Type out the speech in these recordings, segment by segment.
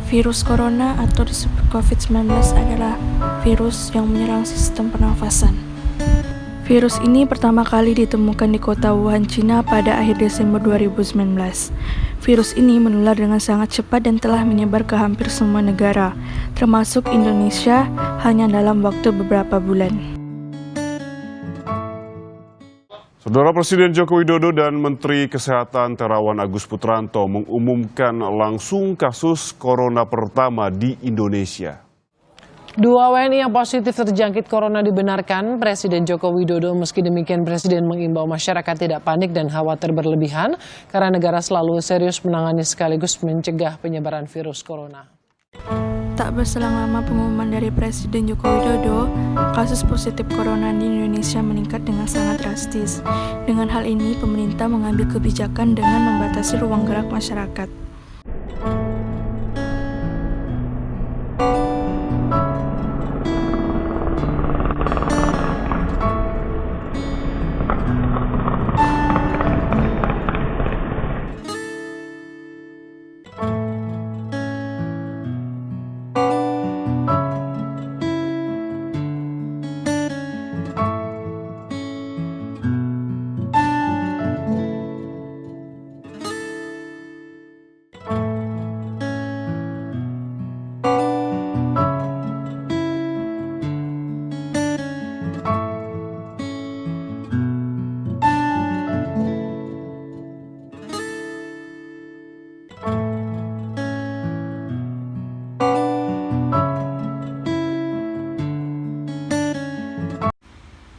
Virus corona atau disebut COVID-19 adalah virus yang menyerang sistem pernafasan. Virus ini pertama kali ditemukan di kota Wuhan, Cina pada akhir Desember 2019. Virus ini menular dengan sangat cepat dan telah menyebar ke hampir semua negara, termasuk Indonesia, hanya dalam waktu beberapa bulan. Saudara Presiden Joko Widodo dan Menteri Kesehatan Terawan Agus Putranto mengumumkan langsung kasus corona pertama di Indonesia. 2 WNI yang positif terjangkit corona dibenarkan Presiden Joko Widodo. Meski demikian, Presiden mengimbau masyarakat tidak panik dan khawatir berlebihan karena negara selalu serius menangani sekaligus mencegah penyebaran virus corona. Tak berselang lama pengumuman dari Presiden Joko Widodo, kasus positif corona di Indonesia meningkat dengan sangat drastis. Dengan hal ini, pemerintah mengambil kebijakan dengan membatasi ruang gerak masyarakat.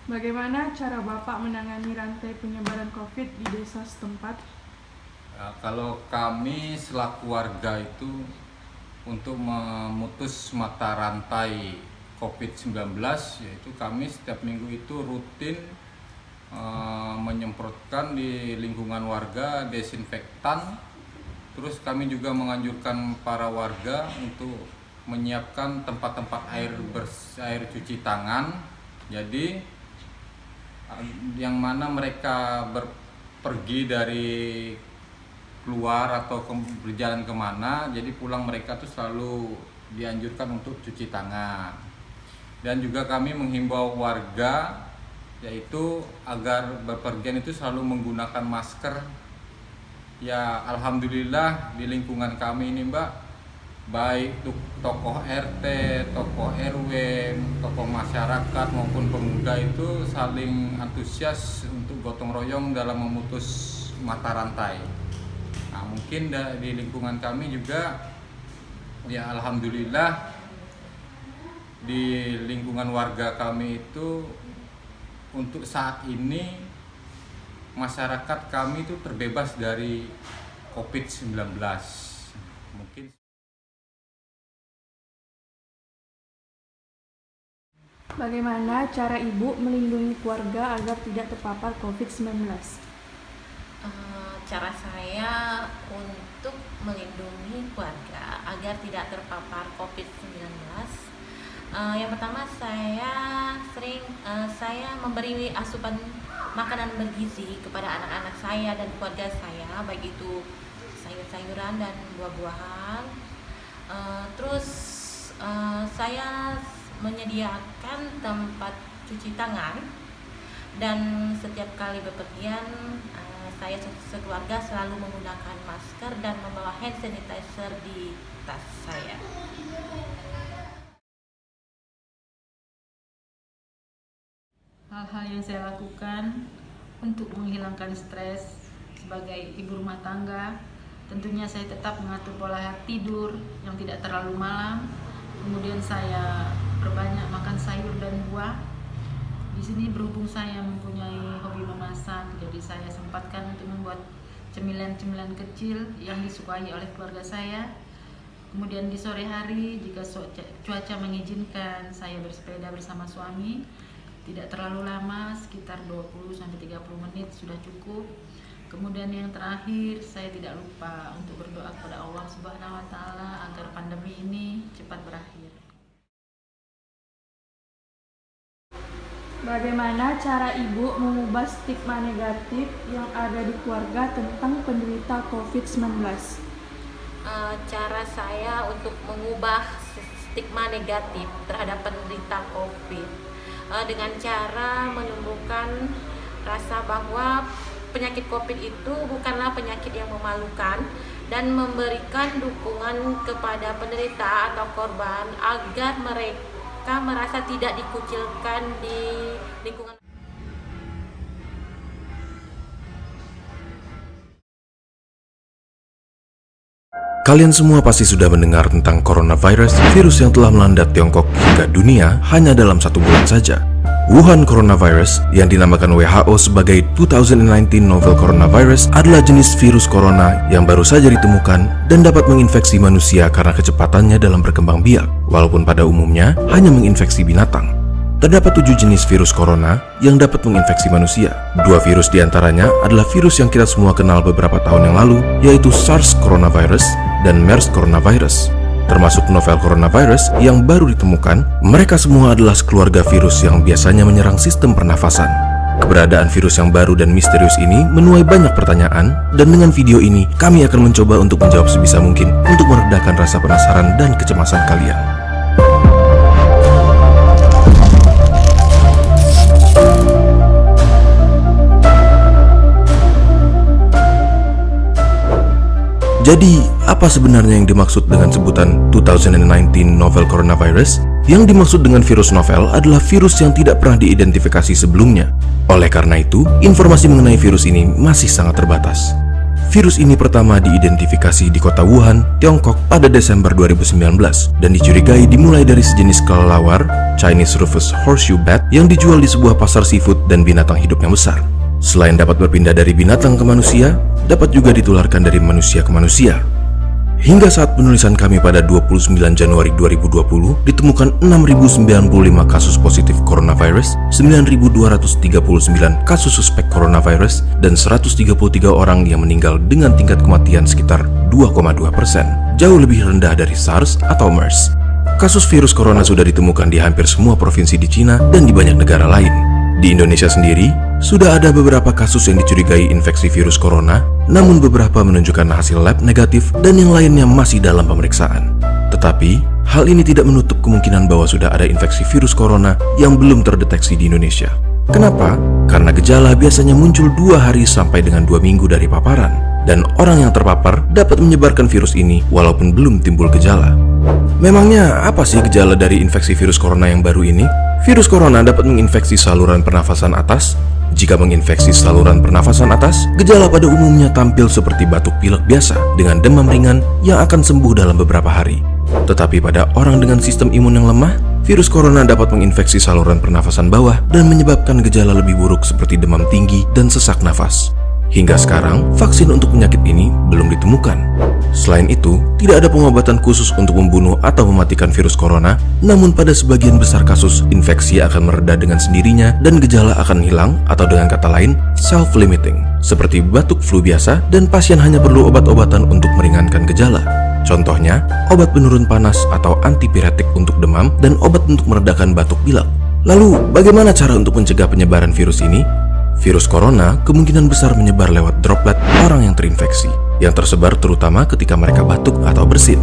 Bagaimana cara Bapak menangani rantai penyebaran COVID di desa setempat? Kalau kami selaku warga itu untuk memutus mata rantai COVID-19, yaitu kami setiap minggu itu rutin menyemprotkan di lingkungan warga desinfektan. Terus kami juga menganjurkan para warga untuk menyiapkan tempat-tempat air cuci tangan. Jadi yang mana mereka pergi dari keluar atau berjalan kemana, jadi pulang mereka tuh selalu dianjurkan untuk cuci tangan. Dan juga kami menghimbau warga yaitu agar bepergian itu selalu menggunakan masker. Ya alhamdulillah di lingkungan kami ini Mbak, baik tokoh RT, tokoh RW, tokoh masyarakat maupun pemuda itu saling antusias untuk gotong royong dalam memutus mata rantai. Nah, mungkin di lingkungan kami juga ya alhamdulillah di lingkungan warga kami itu untuk saat ini masyarakat kami itu terbebas dari COVID-19. Mungkin Bagaimana cara Ibu melindungi keluarga agar tidak terpapar COVID-19? Cara saya untuk melindungi keluarga agar tidak terpapar COVID-19, yang pertama saya memberi asupan makanan bergizi kepada anak-anak saya dan keluarga saya, baik itu sayur-sayuran dan buah-buahan. Terus saya menyediakan tempat cuci tangan, dan setiap kali bepergian saya sekeluarga selalu menggunakan masker dan membawa hand sanitizer di tas saya. Hal-hal yang saya lakukan untuk menghilangkan stres sebagai ibu rumah tangga, tentunya saya tetap mengatur pola tidur yang tidak terlalu malam. Kemudian saya perbanyak makan sayur dan buah. Di sini berhubung saya mempunyai hobi memasak, jadi saya sempatkan untuk membuat cemilan-cemilan kecil yang disukai oleh keluarga saya. Kemudian di sore hari jika cuaca mengizinkan, saya bersepeda bersama suami. Tidak terlalu lama, sekitar 20-30 menit sudah cukup. Kemudian yang terakhir, saya tidak lupa untuk berdoa kepada Allah Subhanahu wa Ta'ala agar pandemi ini cepat berakhir. Bagaimana cara Ibu mengubah stigma negatif yang ada di keluarga tentang penderita COVID-19? cara saya untuk mengubah stigma negatif terhadap penderita COVID dengan cara menumbuhkan rasa bahwa penyakit COVID itu bukanlah penyakit yang memalukan dan memberikan dukungan kepada penderita atau korban agar mereka merasa tidak dikucilkan di lingkungan. Kalian semua pasti sudah mendengar tentang coronavirus, virus yang telah melanda Tiongkok hingga dunia hanya dalam 1 bulan saja. Wuhan coronavirus yang dinamakan WHO sebagai 2019 novel coronavirus adalah jenis virus corona yang baru saja ditemukan dan dapat menginfeksi manusia karena kecepatannya dalam berkembang biak, walaupun pada umumnya hanya menginfeksi binatang. Terdapat 7 jenis virus corona yang dapat menginfeksi manusia. 2 virus diantaranya adalah virus yang kita semua kenal beberapa tahun yang lalu, yaitu SARS coronavirus dan MERS coronavirus. Termasuk novel coronavirus yang baru ditemukan, mereka semua adalah sekeluarga virus yang biasanya menyerang sistem pernafasan. Keberadaan virus yang baru dan misterius ini menuai banyak pertanyaan, dan dengan video ini kami akan mencoba untuk menjawab sebisa mungkin untuk meredakan rasa penasaran dan kecemasan kalian. Jadi, apa sebenarnya yang dimaksud dengan sebutan 2019 novel coronavirus? Yang dimaksud dengan virus novel adalah virus yang tidak pernah diidentifikasi sebelumnya. Oleh karena itu, informasi mengenai virus ini masih sangat terbatas. Virus ini pertama diidentifikasi di kota Wuhan, Tiongkok pada Desember 2019 dan dicurigai dimulai dari sejenis kelelawar, Chinese Rufous Horseshoe Bat, yang dijual di sebuah pasar seafood dan binatang hidup yang besar. Selain dapat berpindah dari binatang ke manusia, dapat juga ditularkan dari manusia ke manusia. Hingga saat penulisan kami pada 29 Januari 2020, ditemukan 6.095 kasus positif coronavirus, 9.239 kasus suspek coronavirus, dan 133 orang yang meninggal dengan tingkat kematian sekitar 2,2%, jauh lebih rendah dari SARS atau MERS. Kasus virus corona sudah ditemukan di hampir semua provinsi di Cina dan di banyak negara lain. Di Indonesia sendiri, sudah ada beberapa kasus yang dicurigai infeksi virus corona, namun beberapa menunjukkan hasil lab negatif dan yang lainnya masih dalam pemeriksaan. Tetapi, hal ini tidak menutup kemungkinan bahwa sudah ada infeksi virus corona yang belum terdeteksi di Indonesia. Kenapa? Karena gejala biasanya muncul 2 hari sampai dengan 2 minggu dari paparan, dan orang yang terpapar dapat menyebarkan virus ini walaupun belum timbul gejala. Memangnya apa sih gejala dari infeksi virus corona yang baru ini? Virus corona dapat menginfeksi saluran pernafasan atas. Jika menginfeksi saluran pernafasan atas, gejala pada umumnya tampil seperti batuk pilek biasa dengan demam ringan yang akan sembuh dalam beberapa hari. Tetapi pada orang dengan sistem imun yang lemah, virus corona dapat menginfeksi saluran pernafasan bawah dan menyebabkan gejala lebih buruk seperti demam tinggi dan sesak nafas. Hingga sekarang, vaksin untuk penyakit ini belum ditemukan. Selain itu, tidak ada pengobatan khusus untuk membunuh atau mematikan virus corona, namun pada sebagian besar kasus, infeksi akan mereda dengan sendirinya dan gejala akan hilang, atau dengan kata lain, self-limiting, seperti batuk flu biasa, dan pasien hanya perlu obat-obatan untuk meringankan gejala. Contohnya, obat penurun panas atau antipiretik untuk demam, dan obat untuk meredakan batuk pilek. Lalu, bagaimana cara untuk mencegah penyebaran virus ini? Virus corona kemungkinan besar menyebar lewat droplet orang yang terinfeksi, yang tersebar terutama ketika mereka batuk atau bersin.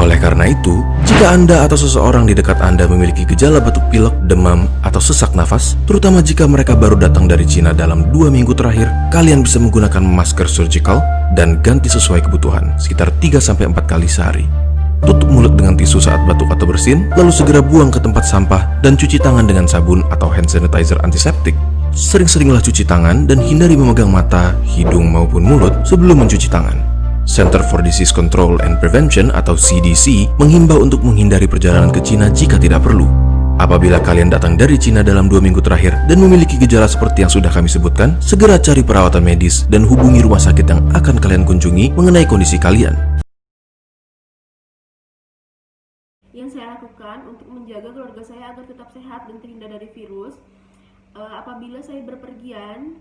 Oleh karena itu, jika Anda atau seseorang di dekat Anda memiliki gejala batuk pilek, demam, atau sesak nafas, terutama jika mereka baru datang dari Cina dalam 2 minggu terakhir, kalian bisa menggunakan masker surgical dan ganti sesuai kebutuhan, sekitar 3-4 kali sehari. Tutup mulut dengan tisu saat batuk atau bersin, lalu segera buang ke tempat sampah dan cuci tangan dengan sabun atau hand sanitizer antiseptik. Sering-seringlah cuci tangan dan hindari memegang mata, hidung maupun mulut sebelum mencuci tangan. Center for Disease Control and Prevention atau CDC menghimbau untuk menghindari perjalanan ke Cina jika tidak perlu. Apabila kalian datang dari Cina dalam 2 minggu terakhir dan memiliki gejala seperti yang sudah kami sebutkan, segera cari perawatan medis dan hubungi rumah sakit yang akan kalian kunjungi mengenai kondisi kalian. Yang saya lakukan untuk menjaga keluarga saya agar tetap sehat dan terhindar dari virus, apabila saya berpergian,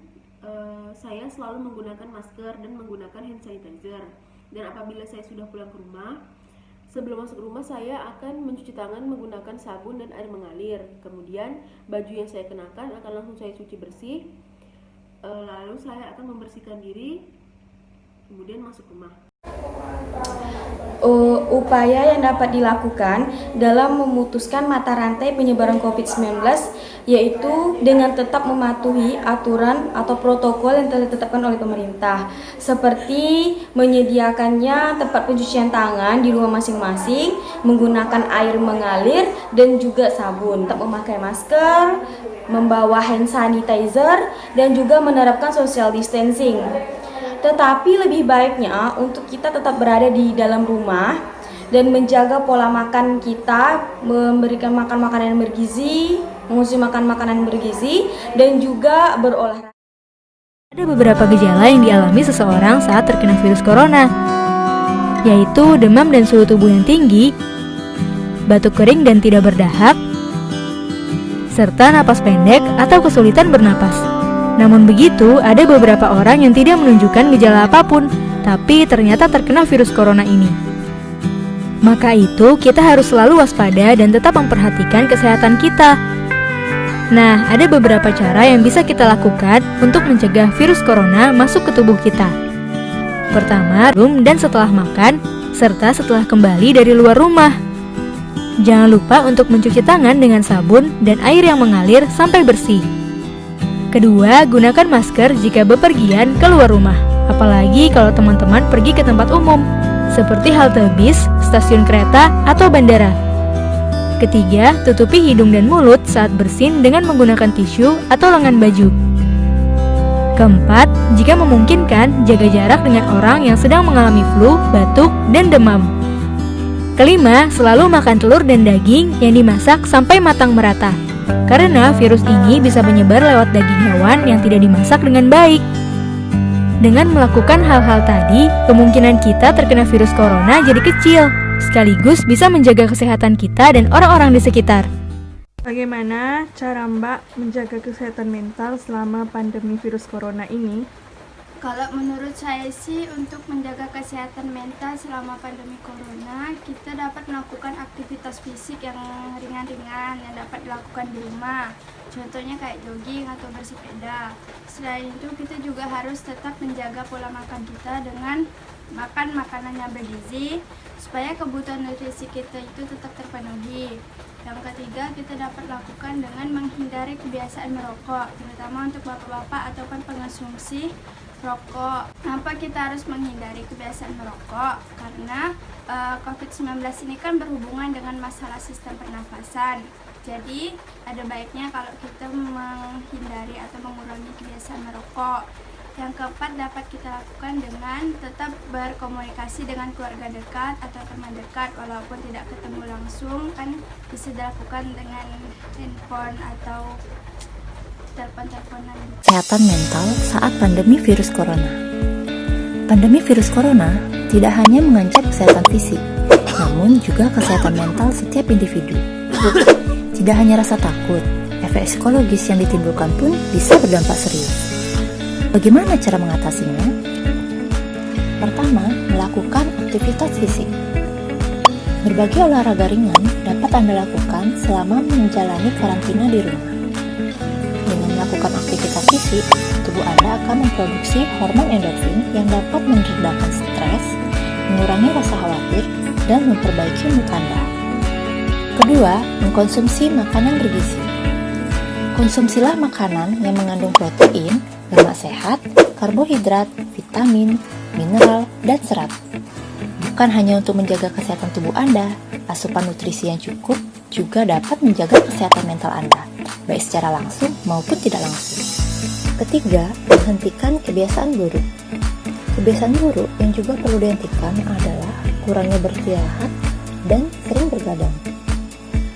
saya selalu menggunakan masker dan menggunakan hand sanitizer. Dan apabila saya sudah pulang ke rumah, sebelum masuk rumah saya akan mencuci tangan menggunakan sabun dan air mengalir. Kemudian baju yang saya kenakan akan langsung saya cuci bersih. Lalu saya akan membersihkan diri, kemudian masuk rumah. upaya yang dapat dilakukan dalam memutuskan mata rantai penyebaran COVID-19, yaitu dengan tetap mematuhi aturan atau protokol yang telah ditetapkan oleh pemerintah, seperti menyediakannya tempat pencucian tangan di rumah masing-masing, menggunakan air mengalir dan juga sabun, tetap memakai masker, membawa hand sanitizer, dan juga menerapkan social distancing. Tetapi lebih baiknya untuk kita tetap berada di dalam rumah dan menjaga pola makan kita, memberikan makan makanan yang bergizi, mengonsumsi makan makanan bergizi, dan juga berolahraga. Ada beberapa gejala yang dialami seseorang saat terkena virus corona, yaitu demam dan suhu tubuh yang tinggi, batuk kering dan tidak berdahak, serta napas pendek atau kesulitan bernapas. Namun begitu, ada beberapa orang yang tidak menunjukkan gejala apapun, tapi ternyata terkena virus corona ini. Maka itu, kita harus selalu waspada dan tetap memperhatikan kesehatan kita. Nah, ada beberapa cara yang bisa kita lakukan untuk mencegah virus corona masuk ke tubuh kita. Pertama, sebelum dan setelah makan, serta setelah kembali dari luar rumah. Jangan lupa untuk mencuci tangan dengan sabun dan air yang mengalir sampai bersih. Kedua, gunakan masker jika bepergian keluar rumah, apalagi kalau teman-teman pergi ke tempat umum, seperti halte bis, stasiun kereta, atau bandara. Ketiga, tutupi hidung dan mulut saat bersin dengan menggunakan tisu atau lengan baju. Keempat, jika memungkinkan, jaga jarak dengan orang yang sedang mengalami flu, batuk, dan demam. Kelima, selalu makan telur dan daging yang dimasak sampai matang merata. Karena virus ini bisa menyebar lewat daging hewan yang tidak dimasak dengan baik. Dengan melakukan hal-hal tadi, kemungkinan kita terkena virus corona jadi kecil, sekaligus bisa menjaga kesehatan kita dan orang-orang di sekitar. Bagaimana cara Mbak menjaga kesehatan mental selama pandemi virus corona ini? Kalau menurut saya sih, untuk menjaga kesehatan mental selama pandemi corona, kita dapat melakukan aktivitas fisik yang ringan-ringan yang dapat dilakukan di rumah. Contohnya kayak jogging atau bersepeda. Selain itu, kita juga harus tetap menjaga pola makan kita dengan makan makanan yang bergizi, supaya kebutuhan nutrisi kita itu tetap terpenuhi. Yang ketiga, kita dapat lakukan dengan menghindari kebiasaan merokok, terutama untuk bapak-bapak ataupun pengonsumsi rokok. Kenapa kita harus menghindari kebiasaan merokok? Karena COVID-19 ini kan berhubungan dengan masalah sistem pernafasan. Jadi ada baiknya kalau kita menghindari atau mengurangi kebiasaan merokok. Yang keempat, dapat kita lakukan dengan tetap berkomunikasi dengan keluarga dekat atau teman dekat, walaupun tidak ketemu langsung, kan bisa dilakukan dengan handphone atau telepon-teleponan. Kesehatan mental saat pandemi virus corona. Pandemi virus corona tidak hanya mengancam kesehatan fisik, namun juga kesehatan mental setiap individu. Tidak hanya rasa takut, efek psikologis yang ditimbulkan pun bisa berdampak serius. Bagaimana cara mengatasinya? Pertama, melakukan aktivitas fisik. Berbagai olahraga ringan dapat Anda lakukan selama menjalani karantina di rumah. Dengan melakukan aktivitas fisik, tubuh Anda akan memproduksi hormon endorfin yang dapat meredakan stres, mengurangi rasa khawatir, dan memperbaiki mood Anda. Kedua, mengkonsumsi makanan bergizi. Konsumsilah makanan yang mengandung protein, lemak sehat, karbohidrat, vitamin, mineral, dan serat. Bukan hanya untuk menjaga kesehatan tubuh Anda, asupan nutrisi yang cukup juga dapat menjaga kesehatan mental Anda, baik secara langsung maupun tidak langsung. Ketiga, menghentikan kebiasaan buruk. Kebiasaan buruk yang juga perlu dihentikan adalah kurangnya beristirahat dan sering bergadang.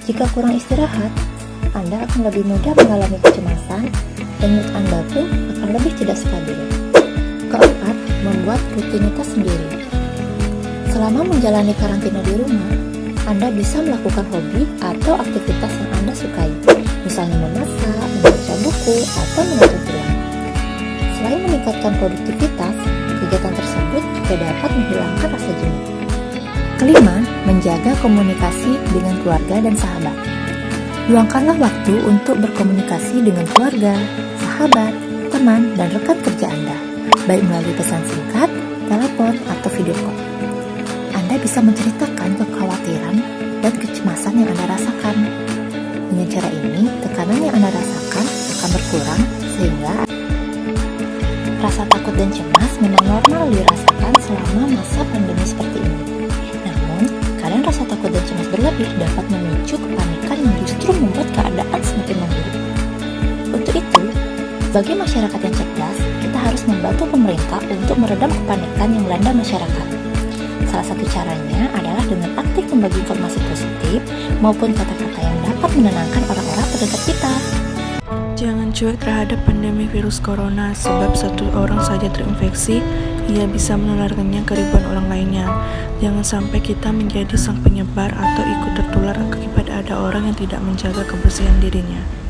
Jika kurang istirahat, Anda akan lebih mudah mengalami kecemasan dan mood Anda pun akan lebih tidak stabil. Keempat, membuat rutinitas sendiri. Selama menjalani karantina di rumah, Anda bisa melakukan hobi atau aktivitas yang Anda sukai, misalnya memasak, membaca buku, atau menonton film. Selain meningkatkan produktivitas, kegiatan tersebut juga dapat menghilangkan rasa jenuh. Kelima, menjaga komunikasi dengan keluarga dan sahabat. Luangkanlah waktu untuk berkomunikasi dengan keluarga, sahabat, teman, dan rekan kerja Anda, baik melalui pesan singkat, telepon, atau video call. Anda Anda bisa menceritakan kekhawatiran dan kecemasan yang Anda rasakan. Dengan cara ini, tekanan yang Anda rasakan akan berkurang sehingga rasa takut dan cemas memang normal dirasakan selama masa pandemi seperti ini. Namun, kadang rasa takut dan cemas berlebih dapat memicu kepanikan yang justru membuat keadaan semakin memburuk. Untuk itu, bagi masyarakat yang cerdas, kita harus membantu pemerintah untuk meredam kepanikan yang melanda masyarakat. Salah satu caranya adalah dengan aktif membagi informasi positif maupun kata-kata yang dapat menenangkan orang-orang terdekat kita. Jangan cuek terhadap pandemi virus corona, sebab satu orang saja terinfeksi, ia bisa menularkannya ke ribuan orang lainnya. Jangan sampai kita menjadi sang penyebar atau ikut tertular akibat ada orang yang tidak menjaga kebersihan dirinya.